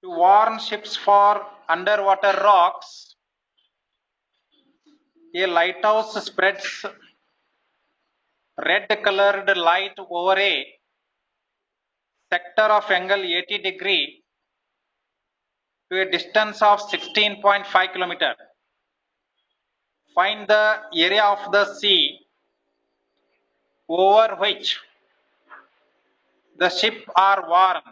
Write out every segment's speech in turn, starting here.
To warn ships for underwater rocks, a lighthouse spreads red colored light over a sector of angle 80° to a distance of 16.5 km. Find the area of the sea over which the ship are warned.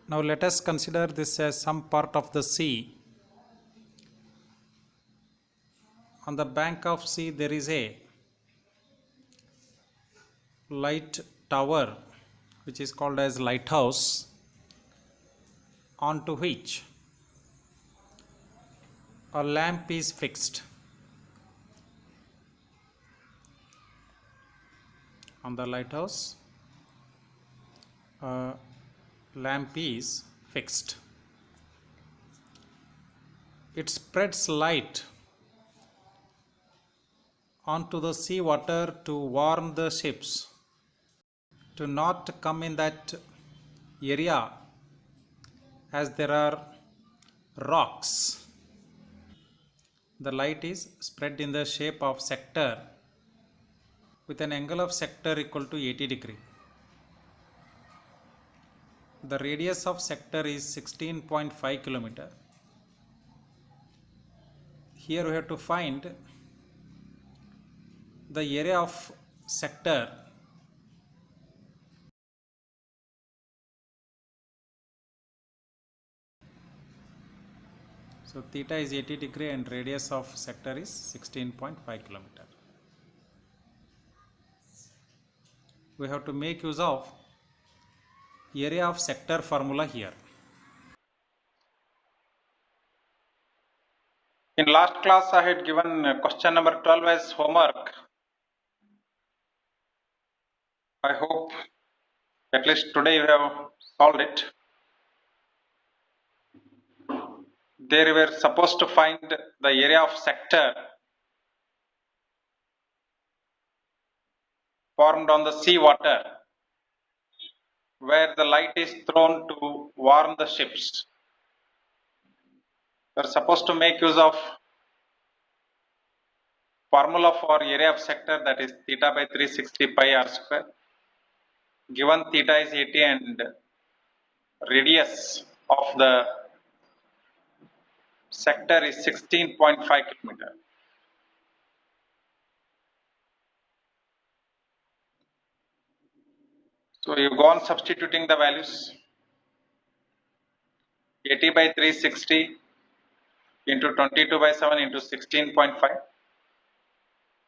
Now let us consider this as some part of the sea. On the bank of sea there is a light tower which is called as lighthouse, onto which a lamp is fixed. On the lighthouse a lamp is fixed. It spreads light onto the sea water to warn the ships to not come in that area as there are rocks. The light is spread in the shape of sector with an angle of sector equal to 80°. The radius of sector is 16.5 km. Here we have to find the area of sector. So theta is 80° and radius of sector is 16.5 km. We have to make use of area of sector formula here. In last class I had given question number 12 as homework. I hope at least today you have solved it. There we were supposed to find the area of sector formed on the sea water where the light is thrown to warn the ships. We are supposed to make use of formula for area of sector, that is theta by 360 pi r square. Given theta is 80 and radius of the sector is 16.5 km. So you go on substituting the values. 80 by 360 into 22 by 7 into 16.5.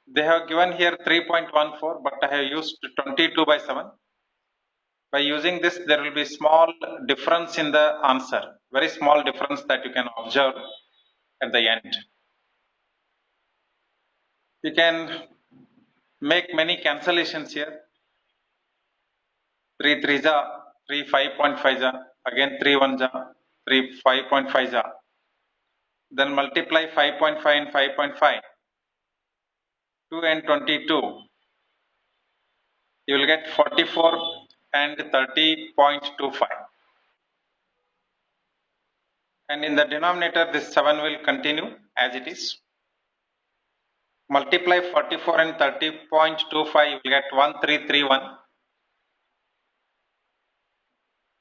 They have given here 3.14, but I have used 22 by 7. By using this, there will be small difference in the answer, very small difference that you can observe at the end. You can make many cancellations here. 3 3 ja, 3 5.5 ja, again 3 1 ja, 3 5.5 ja. Then multiply 5.5 and 5.5. 2 and 22. You will get 44 and 30.25. And in the denominator, this 7 will continue as it is. Multiply 44 and 30.25, you will get 1331.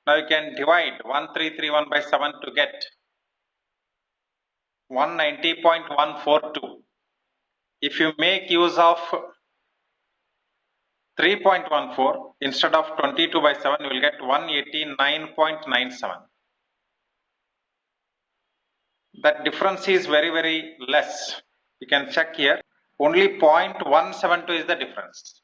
Now you can divide 1331 by 7 to get 190.142. If you make use of 3.14 instead of 22 by 7, you will get 189.97. That difference is very, very less. You can check here. Only 0.172 is the difference.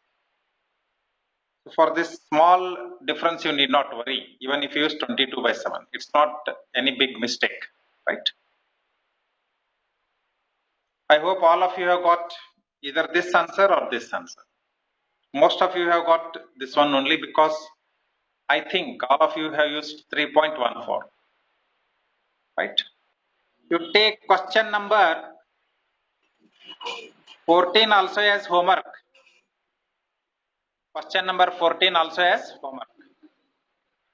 So for this small difference, you need not worry. Even if you use 22 by 7, it's not any big mistake, right? I hope all of you have got either this answer or this answer. Most of you have got this one only because I think all of you have used 3.14, right? You take question number 14 also as homework. Question number 14 also as homework.